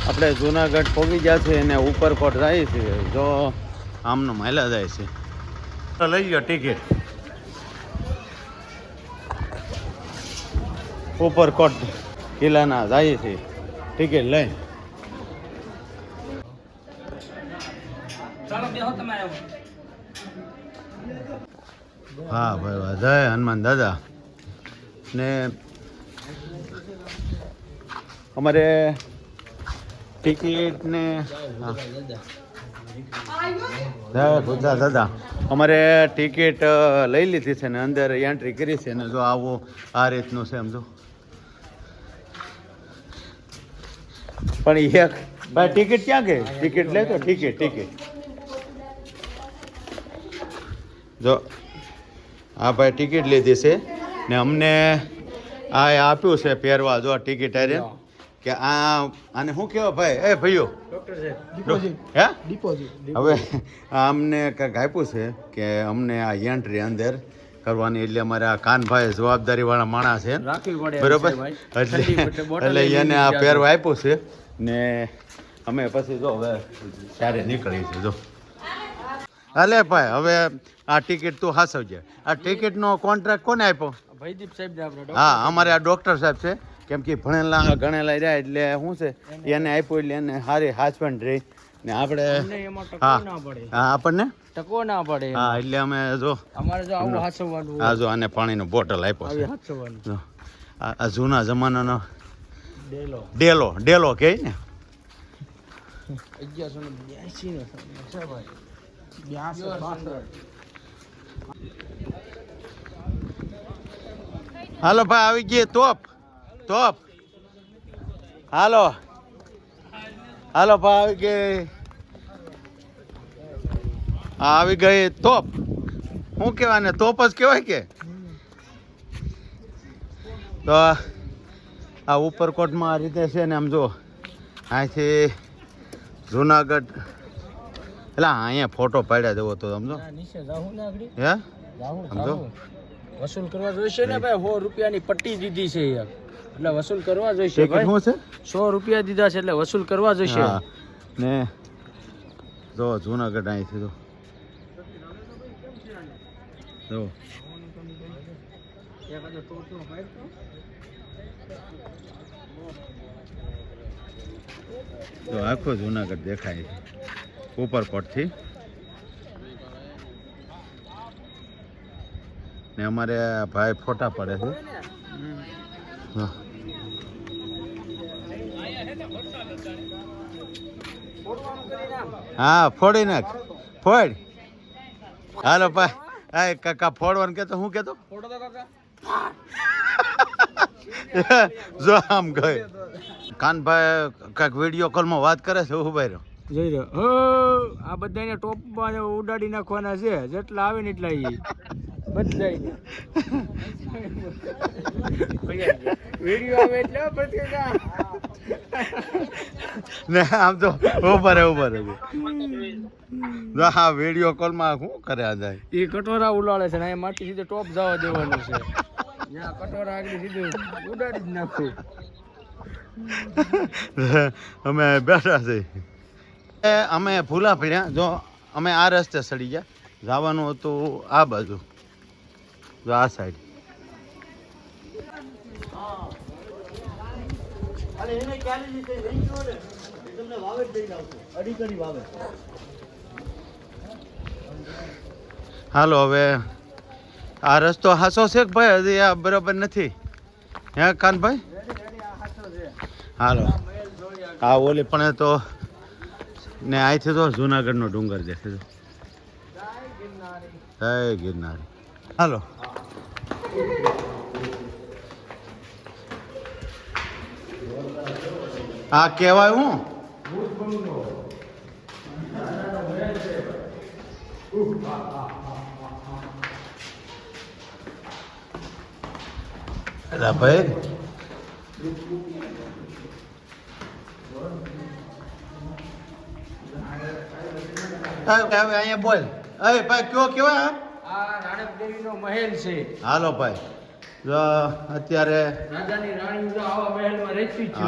આપણે જુનાગઢ પહોંચી ગયા છે અને ઉપરકોટ જાય છે. જો આમનો માયલા જાય છે. લઈ ગયો ટિકિટ ઉપરકોટ કિલ્લાના જાય છે ટિકિટ લઈ. હા ભાઈ વાહ, જય હનુમાન દાદા. ને અમારે ટિકિટ ને જય ગુજરાત દાદા. અમારે ટિકિટ લઈ લીધી છે ને અંદર એન્ટ્રી કરી છે ને જો આવું આ રીતનું છે. એમ જો પણ એક ભાઈ ટિકિટ ક્યાં ગઈ? ટિકિટ લે તો ટિકિટ જો હા ભાઈ ટિકિટ લીધી છે ને અમને આ આપ્યું છે પહેરવા. જો ટિકિટ આરે કે આને શું કહેવાય ભાઈ? એ ભાઈઓ હે હવે અમને કંઈક આપ્યું છે કે અમને આ એન્ટ્રી અંદર કરવાની. એટલે અમારે આ કાનભાઈ જવાબદારી વાળા માણસ છે બરોબર, એટલે એને આ પહેરવા આપ્યું છે ને અમે પછી જો હવે ત્યારે નીકળી છે. જો અલે ભાઈ હવે આ ટિકિટ તું હાસવજે. આ ટિકિટનો કોન્ટ્રાક્ટ કોને આપ્યો? ભાઈદીપ સાહેબ. હા અમારે આ ડૉક્ટર સાહેબ છે. કેમ કે ભણેલા ગણેલા રહ્યા એટલે શું છે એને આપ્યું એટલે એને સારી હાચપણ રહી ને આપણે હા આપણને ટકો ના પડે. હા એટલે અમે જો અમારે જો આવું હાચવવાનું. હા જો આને પાણીનો બોટલ આપ્યો છે. જો આ જૂના જમાનાનો ડેલો કહે ને. 1182 નો છે ભાઈ. 82 હાલો ભાઈ આવી ગઈ તોપ. હાલો ભાઈ આવી ગઈ. આવી ગઈ તોપ. શું કહેવાય ને? તોપ જ કહેવાય કે. તો આ ઉપરકોટમાં આ રીતે છે ને આમ જો અહીંથી જુનાગઢ એટલે અહીંયા ફોટો પાડ્યા દેવો તો સમજો હે સમજો વસૂલ કરવા જોઈશે ને ભાઈ. 100 રૂપિયાની પટ્ટી દીધી છે યાર, એટલે વસૂલ કરવા જોઈશે ભાઈ. શું છે? 100 રૂપિયા દીધા છે એટલે વસૂલ કરવા જોઈશે. ને જો જુનાગઢ અહીંથી જો તો આખો જુનાગઢ દેખાય છે ઉપરકોટથી. ને અમારે ભાઈ ફોટા પડે છે. હા ફોડી નાખ ફોડ. હાલો ભાઈ આ કાકા ફોડવાનું કેતો હું કેતો જો આમ ગઈ. કાનભાઈ કાંઈક વિડીયો કોલમાં વાત કરે છે. ઉભા રહ્યો જોઈ રહ્યો. આ બધાને ટોપમાં ઉડાડી નાખવાના છે. જેટલા આવે ને એટલા બધા વિડીયો આવે એટલે ને આમ તો ઉભા રહે હા વિડીયો કોલમાં શું કરે આ જાય? એ કટોરા ઉલાળે છે ને અહીંયા માટી સીધે ટોપ જવા દેવાનું છે. ત્યાં કટોરા આગળ સીધું ઉડાડી જ નાખું. અમે બેઠા છે. અમે ભૂલા પડ્યા. જો અમે આ રસ્તે સડી ગયા. જવાનું હતું આ બાજુ, જો આ સાઈડ. હાલો હવે આ રસ્તો હાસો છે કે ભાઈ હજી આ બરાબર નથી? હે કાનભાઈ હાલો હા ઓલી પણ તો ને અહીંથી તો જુનાગઢનો ડુંગર દેખે છે. જય ગિરનારી. હાલો આ કહેવાય હું ભાઈ હવે અહીંયા બોલ. અરે ભાઈ કયો કેવાય? આ રાણકદેવીનો મહેલ છે. હાલો ભાઈ જો અત્યારે રાજાની રાણી જો આવા મહેલમાં રહેતી છે.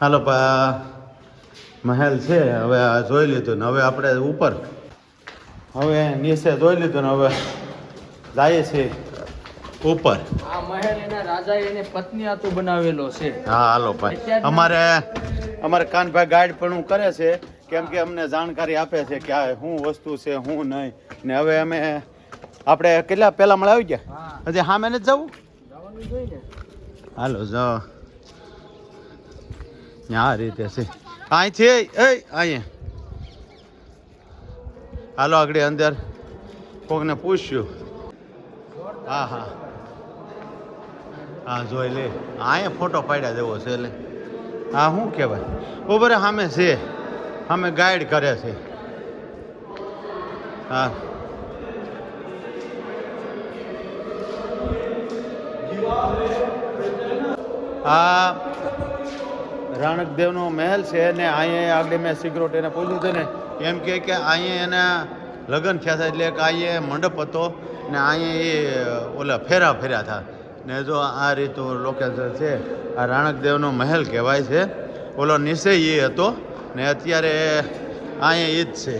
હાલો મહેલ છે હવે આ જોઈ લીધું ને હવે આપણે ઉપર હવે નીચે જોઈ લીધું ને હવે જઈએ છીએ ઉપર. આ મહેલ એના રાજાએ એને પત્ની હાથું બનાવેલો છે. હા હાલો ભાઈ અમારે કાનભાઈ ગાઈડ પણ હું કરે છે કેમ કે અમને જાણકારી આપે છે કે આ શું વસ્તુ છે શું નહીં ને હવે અમે આપણે કેટલા પહેલા મળે આવી ગયા હજી સામે નથી જવું હાલો જાઓ આ રીતે છે અહીંથી અહીંયા હાલો આગળ અંદર કોકને પૂછ્યું હા હા હા જોઈ લે અહીંયા ફોટો પાડ્યા જેવો છે એટલે હા શું કહેવાય બરાબર સામે છે સામે ગાઈડ કરે છે હા આ રાણકદેવનો મહેલ છે ને અહીંયા આગળ મેં સિક્યોરિટી એને પૂછ્યું હતું ને એમ કે અહીંયા એના લગ્ન થયા હતા એટલે કે અહીંયા મંડપ હતો ને અહીંયા એ ઓલા ફેરા થયા ને જો આ રીતનું લોકેશન છે આ રાણકદેવનો મહેલ કહેવાય છે ઓલો નીચે એ હતો ને અત્યારે અહીંયા એ જ છે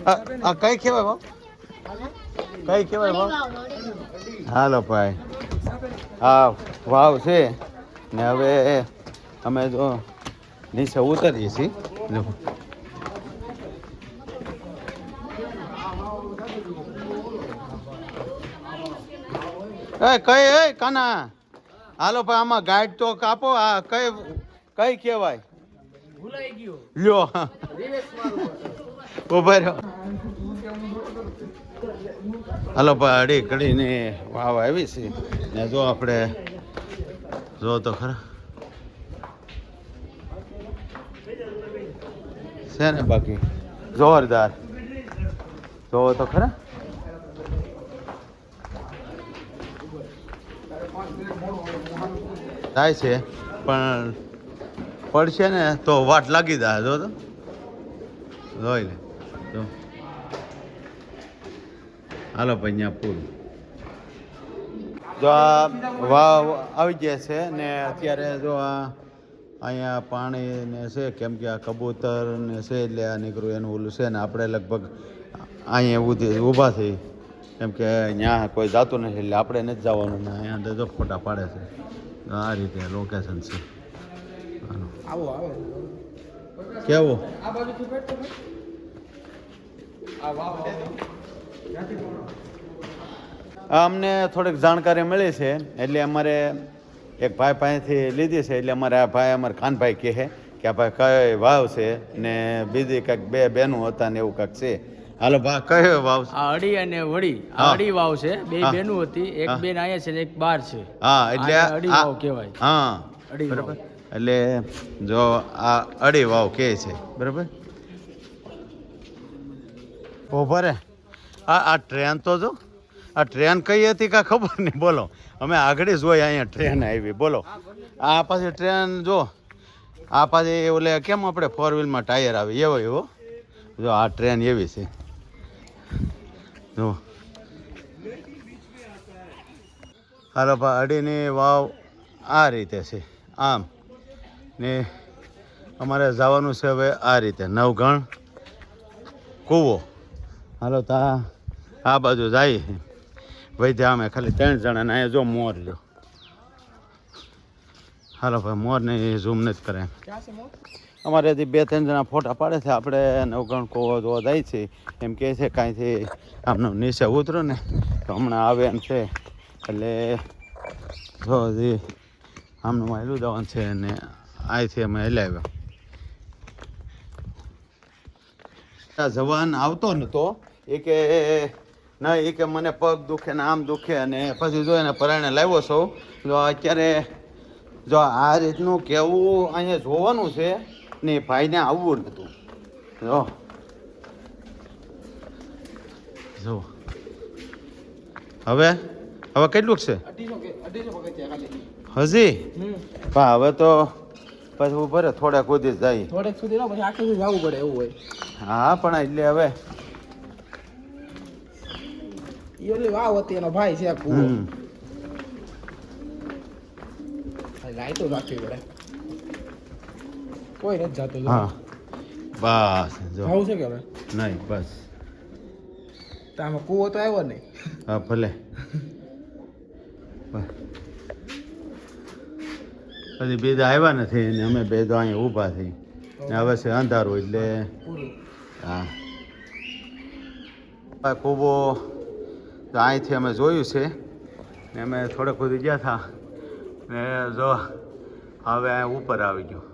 આ કઈ કહેવાય ભાવ કઈ કહેવાય ભાવ હાલો ભાઈ હા વાવ છે ને હવે અમે જો નીચે ઉતરીએ છીએ કઈ કાના હાલો ભાઈ આમાં ગાઈડ તો કાપો આ કઈ કહેવાય ભૂલાઈ ગયો લ્યો ઉભા રહ્યો હાલો ભાઈ અડી કડીને વાવ આવી છે ને જો આપણે જો તો ખરા છે ને બાકી જોરદાર જોવો તો ખરા થાય છે પણ પડશે ને તો વાટ લાગી જાય જો તો જોઈ લે જો હાલો ભાઈ અહીંયા પૂરું જો આ વાવ આવી જાય છે ને અત્યારે જો આ અહીંયા પાણી ને છે કેમ કે આ કબૂતર ને છે એટલે આ નીકળ્યું એનું ઓલું છે ને આપણે લગભગ અહીંયા ઊભા થઈ કેમ કે ત્યાં કોઈ જતું નથી એટલે આપણે નથી જવાનું ને અહીંયા અંદર જો ફોટા પાડે છે આ રીતે લોકેશન છે આવો આવે કેવું આ બાજુથી બેઠો આ વાવ અમને થોડીક જાણકારી મળી છે એટલે અમારે એક ભાઈ પાસેથી લીધી છે એટલે અમારે આ ભાઈ અમારે ખાનભાઈ કહે કે આ ભાઈ કઈ વાવ છે ને બીજી કંઈક બે બેનું હતા ને એવું કંઈક છે હાલો ભાઈ કયો વાવ છે આ અડી અને વડી આ અડી વાવ છે બે બેનું હતી એક બેન અહીંયા છે ને એક બાર છે હા એટલે અડી વાવ કહેવાય હા અડી વાવ બરાબર એટલે જો આ અડી વાવ કહે છે બરાબર ઓભરે આ ટ્રેન તો જો આ ટ્રેન કઈ હતી કાં ખબર નહીં બોલો અમે આગળ જોઈ અહીંયા ટ્રેન આવી બોલો આ પાછી ટ્રેન જો આ પાછી ઓલે કેમ આપણે 4 વ્હીલમાં ટાયર આવે એવો જો આ ટ્રેન એવી છે જો હાલો ભા અડીની વાવ આ રીતે છે આમ ને અમારે જવાનું છે હવે આ રીતે નવગણ કૂવો હાલો તા આ બાજુ જાય ભાઈ ત્યાં અમે ખાલી 3 જણા ને અહીંયા જો મોર લ્યો હાલો ભાઈ મોરને ઝૂમ નથી કરે અમારે હજી 2-3 જણા ફોટા પાડે છે આપણે નવગણ કૂવો જોવા જાય છે એમ કહે છે કાંઈથી આમનું નીચે ઉતરો ને તો હમણાં આવે એમ છે એટલે જો હજી આમનું હેલું જવાનું છે અને અહીંથી અમે હલાવ્યા જવાન આવતો નતો એ કે ના એ કે મને પગ દુખે ને આમ દુખે અને પછી જો એને પરાણે લાવ્યો છો જો અત્યારે જો આ રીતનું કેવું અહીંયા જોવાનું છે ને ભાઈને આવવું નહોતું જો હવે કેટલુંક છે હજી હા હવે તો પછી ઉપર થોડા કૂદી જાય. થોડેક સુધી ના પછી આખી જવું પડે એવું હોય. હા પણ એટલે હવે ઈ ઓલી વાવ હતી એનો ભાઈ છે કૂવો. લાઈટો રાખવી પડે. કોઈ નથી જાતું. હા બસ જો આવું છે કે હવે નહીં બસ તો આમાં કૂવો તો આવ્યો નહીં. હા ભલે પછી બીજા આવ્યા નથી ને અમે બે તો અહીંયા ઊભા થઈ ને હવે છે અંધારું એટલે હા કૂવો તો અહીંથી અમે જોયું છે ને અમે થોડેક સુધી ગયા હતા ને જો હવે અહીં ઉપર આવી ગયું.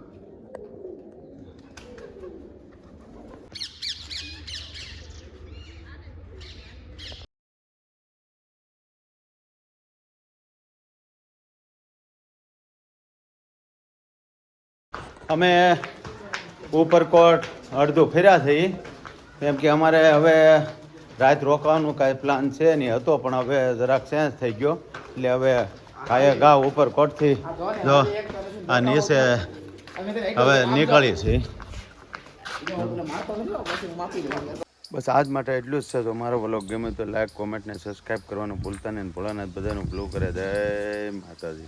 અમે ઉપરકોટ અડધું ફેર્યા થઈ કેમ કે અમારે હવે રાત રોકાવાનું કાંઈ પ્લાન છે નહીં હતો પણ હવે જરાક ચેન્જ થઈ ગયો એટલે હવે કાંઈ ગાવ ઉપરકોટથી જો આ નીચે હવે નીકળી છે. બસ આજ માટે એટલું જ છે. તો મારો વ્લોગ ગમે તો લાઈક કોમેન્ટ ને સબસ્ક્રાઈબ કરવાનું ભૂલતા નહીં. ભોળાનાથ બધાનું ભલું કરે. જય માતાજી.